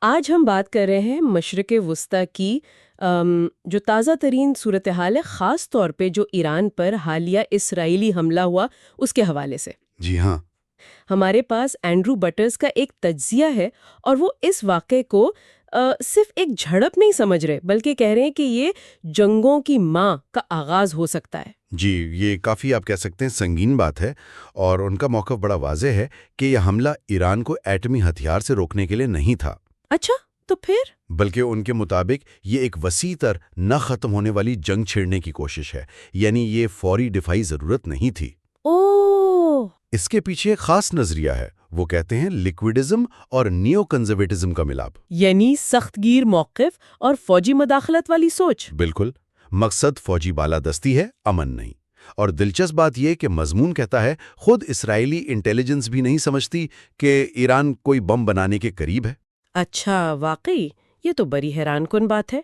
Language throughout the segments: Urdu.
آج ہم بات کر رہے ہیں مشرق وسطیٰ کی جو تازہ ترین صورتحال ہے، خاص طور پہ جو ایران پر حالیہ اسرائیلی حملہ ہوا اس کے حوالے سے۔ جی ہاں۔ ہمارے پاس اینڈرو بٹرز کا ایک تجزیہ ہے اور وہ اس واقعے کو صرف ایک جھڑپ نہیں سمجھ رہے، بلکہ کہہ رہے ہیں کہ یہ جنگوں کی ماں کا آغاز ہو سکتا ہے۔ جی، یہ کافی آپ کہہ سکتے ہیں سنگین بات ہے، اور ان کا موقف بڑا واضح ہے کہ یہ حملہ ایران کو ایٹمی ہتھیار سے روکنے کے لیے نہیں تھا۔ اچھا، تو پھر؟ بلکہ ان کے مطابق یہ ایک وسیع تر نہ ختم ہونے والی جنگ چھیڑنے کی کوشش ہے، یعنی یہ فوری دفاعی ضرورت نہیں تھی۔ اوہ! اس کے پیچھے ایک خاص نظریہ ہے، وہ کہتے ہیں لیکوڈزم اور نیو کنزرویٹزم کا ملاپ۔ یعنی سخت گیر موقف اور فوجی مداخلت والی سوچ۔ بالکل، مقصد فوجی بالادستی ہے، امن نہیں۔ اور دلچسپ بات یہ کہ مضمون کہتا ہے خود اسرائیلی انٹیلیجنس بھی نہیں سمجھتی کہ ایران کوئی بم بنانے کے قریب ہے۔ اچھا، واقعی یہ تو بڑی حیران کن بات ہے۔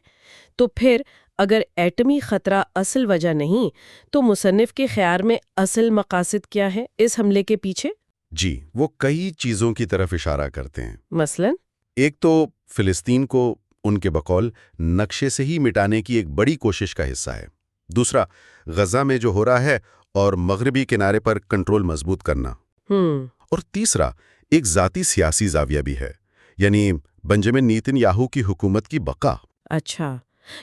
تو پھر اگر ایٹمی خطرہ اصل وجہ نہیں تو مصنف کے خیال میں اصل مقاصد کیا ہے اس حملے کے پیچھے؟ جی، وہ کئی چیزوں کی طرف اشارہ کرتے ہیں۔ مثلاً؟ ایک تو فلسطین کو ان کے بقول نقشے سے ہی مٹانے کی ایک بڑی کوشش کا حصہ ہے۔ دوسرا، غزہ میں جو ہو رہا ہے اور مغربی کنارے پر کنٹرول مضبوط کرنا۔ اور تیسرا، ایک ذاتی سیاسی زاویہ بھی ہے، یعنی بنجمن نیتن یاہو کی حکومت کی بقا۔ اچھا،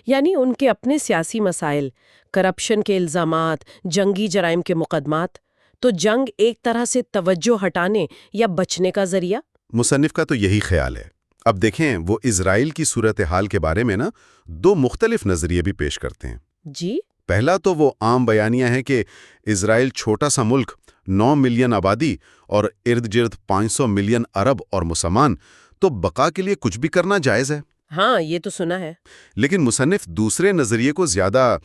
یعنی ان کے اپنے سیاسی مسائل، کرپشن کے الزامات، جنگی جرائم کے مقدمات، تو جنگ ایک طرح سے توجہ ہٹانے یا بچنے کا ذریعہ؟ مصنف کا تو یہی خیال ہے۔ اب دیکھیں، وہ اسرائیل کی صورتحال کے بارے میں دو مختلف نظریے بھی پیش کرتے ہیں۔ جی؟ پہلا تو وہ عام بیانیہ ہے کہ اسرائیل چھوٹا سا ملک، 9 ملین آبادی اور ارد گرد 500 ملین عرب اور مسلمان، تو بقا کے لیے کچھ بھی کرنا جائز ہے۔ ہاں، یہ تو سنا ہے۔ لیکن مصنف دوسرے نظریے کو زیادہ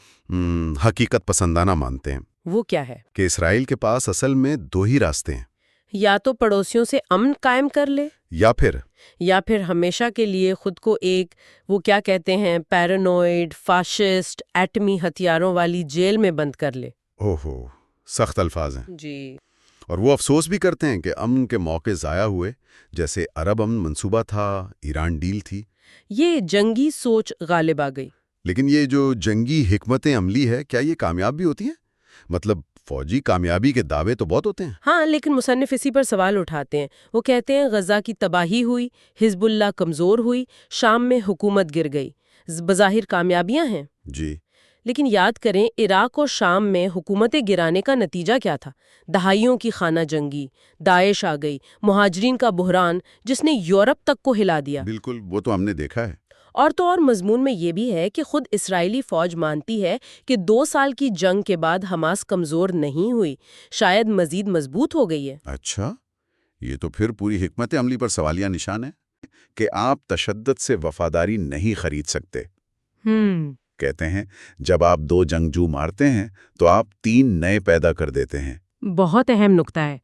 حقیقت پسندانہ مانتے ہیں۔ وہ کیا ہے؟ کہ اسرائیل کے پاس اصل میں دو ہی راستے ہیں، یا تو پڑوسیوں سے امن قائم کر لے، یا پھر ہمیشہ کے لیے خود کو ایک وہ کیا کہتے ہیں پیرانوئڈ، فاشسٹ، ایٹمی ہتھیاروں والی جیل میں بند کر لے۔ اوہو، سخت الفاظ ہیں۔ جی۔ اور وہ افسوس بھی کرتے ہیں کہ امن کے موقع ضائع ہوئے، جیسے عرب امن منصوبہ تھا، ایران ڈیل تھی۔ یہ جنگی سوچ غالب آ گئی۔ لیکن یہ جو جنگی حکمت عملی ہے، کیا یہ کامیاب بھی ہوتی ہیں؟ مطلب فوجی کامیابی کے دعوے تو بہت ہوتے ہیں۔ ہاں، لیکن مصنف اسی پر سوال اٹھاتے ہیں۔ وہ کہتے ہیں غزہ کی تباہی ہوئی، حزب اللہ کمزور ہوئی، شام میں حکومت گر گئی، بظاہر کامیابیاں ہیں۔ جی۔ لیکن یاد کریں عراق اور شام میں حکومتیں گرانے کا نتیجہ کیا تھا؟ دہائیوں کی خانہ جنگی، داعش آ گئی، مہاجرین کا بحران جس نے یورپ تک کو ہلا دیا۔ بالکل، وہ تو ہم نے دیکھا ہے۔ اور تو اور مضمون میں یہ بھی ہے کہ خود اسرائیلی فوج مانتی ہے کہ 2 سال کی جنگ کے بعد حماس کمزور نہیں ہوئی، شاید مزید مضبوط ہو گئی ہے۔ اچھا، یہ تو پھر پوری حکمت عملی پر سوالیہ نشان ہے کہ آپ تشدد سے وفاداری نہیں خرید سکتے۔ کہتے ہیں جب آپ 2 جنگجو مارتے ہیں تو آپ 3 نئے پیدا کر دیتے ہیں۔ بہت اہم نکتہ ہے۔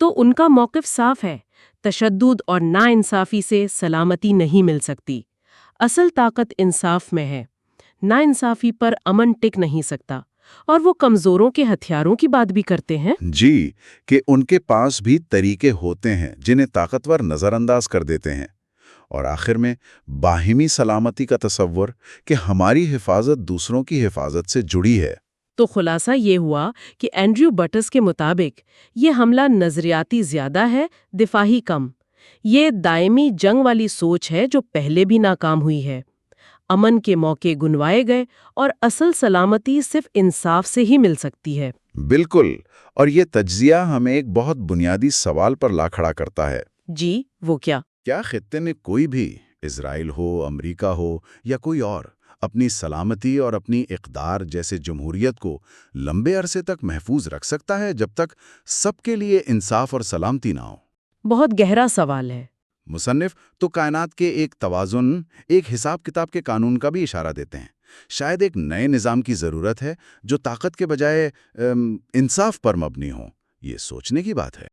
تو ان کا موقف صاف ہے، تشدد اور ناانصافی سے سلامتی نہیں مل سکتی۔ اصل طاقت انصاف میں ہے، ناانصافی پر امن ٹک نہیں سکتا۔ اور وہ کمزوروں کے ہتھیاروں کی بات بھی کرتے ہیں۔ جی، کہ ان کے پاس بھی طریقے ہوتے ہیں جنہیں طاقتور نظر انداز کر دیتے ہیں۔ اور آخر میں باہمی سلامتی کا تصور کہ ہماری حفاظت دوسروں کی حفاظت سے جڑی ہے۔ تو خلاصہ یہ ہوا کہ اینڈریو بٹرز کے مطابق یہ حملہ نظریاتی زیادہ ہے، دفاعی کم۔ یہ دائمی جنگ والی سوچ ہے جو پہلے بھی ناکام ہوئی ہے۔ امن کے موقع گنوائے گئے اور اصل سلامتی صرف انصاف سے ہی مل سکتی ہے۔ بالکل، اور یہ تجزیہ ہمیں ایک بہت بنیادی سوال پر لا کھڑا کرتا ہے۔ جی، وہ کیا؟ کیا خطے نے کوئی بھی، اسرائیل ہو، امریکہ ہو یا کوئی اور، اپنی سلامتی اور اپنی اقدار جیسے جمہوریت کو لمبے عرصے تک محفوظ رکھ سکتا ہے جب تک سب کے لیے انصاف اور سلامتی نہ ہو؟ بہت گہرا سوال ہے۔ مصنف تو کائنات کے ایک توازن، ایک حساب کتاب کے قانون کا بھی اشارہ دیتے ہیں۔ شاید ایک نئے نظام کی ضرورت ہے جو طاقت کے بجائے انصاف پر مبنی ہو۔ یہ سوچنے کی بات ہے۔